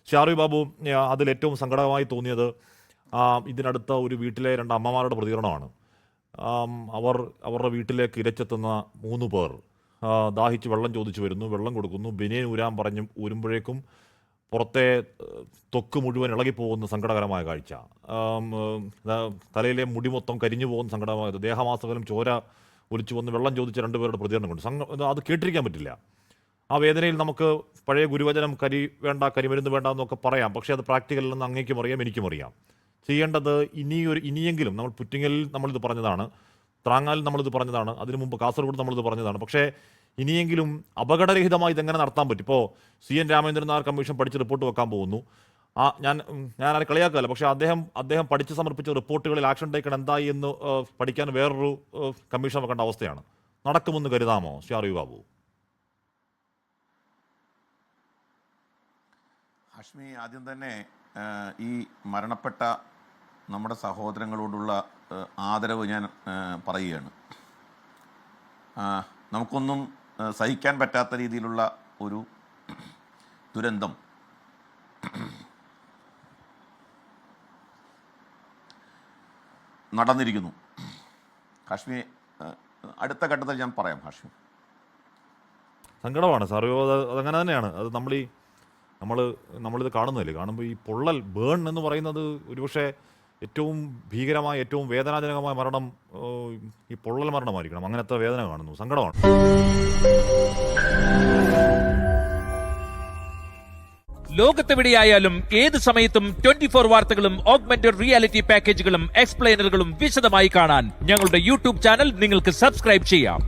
ഷാറു ബാബു, അതിലേറ്റവും സങ്കടമായി തോന്നിയത് ഇതിനടുത്ത ഒരു വീട്ടിലെ 2 അമ്മമാരുടെ പ്രതികരണമാണ്. അവരുടെ വീട്ടിലേക്ക് ഇരച്ചെത്തുന്ന 3 പേർ ദാഹിച്ച് വെള്ളം ചോദിച്ചു വരുന്നു, വെള്ളം കൊടുക്കുന്നു, ബനിയൻ ഊരാൻ പറഞ്ഞ് ഊരുമ്പോഴേക്കും പുറത്തെ ത്വക്ക് മുഴുവൻ ഇളകിപ്പോകുന്ന സങ്കടകരമായ കാഴ്ച, തലയിലെ മുടി മൊത്തം കരിഞ്ഞു പോകുന്ന സങ്കടമായത്, ദേഹമാസകലം ചോര ഒലിച്ചു വന്ന് വെള്ളം ചോദിച്ച 2 പേരുടെ പ്രതികരണം കൊണ്ട് അത് കേട്ടിരിക്കാൻ പറ്റില്ല. ആ വേദനയിൽ നമുക്ക് പഴയ ഗുരുവചനം കരി വേണ്ട, കരിമരുന്ന് വേണ്ട എന്നൊക്കെ പറയാം. പക്ഷേ അത് പ്രാക്ടിക്കലെന്ന് അങ്ങേക്കും അറിയാം, എനിക്കും അറിയാം. ചെയ്യേണ്ടത് ഇനിയെങ്കിലും നമ്മൾ പുറ്റിങ്ങലിൽ നമ്മളിത് പറഞ്ഞതാണ്, ത്രാങ്ങാലിൽ നമ്മളിത് പറഞ്ഞതാണ്, അതിനു മുമ്പ് കാസർഗോഡ് നമ്മളിത് പറഞ്ഞതാണ്. പക്ഷേ ഇനിയെങ്കിലും അപകടരഹിതമായി ഇതെങ്ങനെ നടത്താൻ പറ്റും? ഇപ്പോൾ CN രാമേന്ദ്രൻ നായർ കമ്മീഷൻ പഠിച്ച് റിപ്പോർട്ട് വെക്കാൻ പോകുന്നു. ഞാൻ ആരെ കളിയാക്കല്ല, പക്ഷേ അദ്ദേഹം പഠിച്ച് സമർപ്പിച്ച റിപ്പോർട്ടുകളിൽ ആക്ഷൻ ടേക്കൺ എന്തായി എന്ന് പഠിക്കാൻ വേറൊരു കമ്മീഷൻ വെക്കേണ്ട അവസ്ഥയാണ്. നടക്കുമെന്ന് കരുതാമോ ഷാറു ബാബു? ഹാഷ്മി, ആദ്യം തന്നെ ഈ മരണപ്പെട്ട നമ്മുടെ സഹോദരങ്ങളോടുള്ള ആദരവ് ഞാൻ പറയുകയാണ്. നമുക്കൊന്നും സഹിക്കാൻ പറ്റാത്ത രീതിയിലുള്ള ഒരു ദുരന്തം നടന്നിരിക്കുന്നു. ഹാഷ്മി, അടുത്ത ഘട്ടത്തിൽ ഞാൻ പറയാം. ഹാഷ്മി, സങ്കടമാണ് സാർ, അതങ്ങനെ തന്നെയാണ്. അത് നമ്മളിത് കാണുന്നില്ലേ, കാണുമ്പോൾ ഈ പൊള്ളൽ ബേൺ എന്ന് പറയുന്നത് ഒരുപക്ഷെ ഏറ്റവും ഭീകരമായ, ഏറ്റവും വേദനാജനകമായ മരണം ഈ പൊള്ളൽ മരണമായിരിക്കണം. അങ്ങനത്തെ വേദന കാണുന്നു, സങ്കടമാണ്. ലോകത്തെവിടെയായാലും ഏത് സമയത്തും 24 വാർത്തകളും ഓഗ്മെന്റഡ് റിയാലിറ്റി പാക്കേജുകളും എക്സ്പ്ലെയിനറുകളും വിശദമായി കാണാൻ ഞങ്ങളുടെ YouTube ചാനൽ നിങ്ങൾക്ക് സബ്സ്ക്രൈബ് ചെയ്യാം.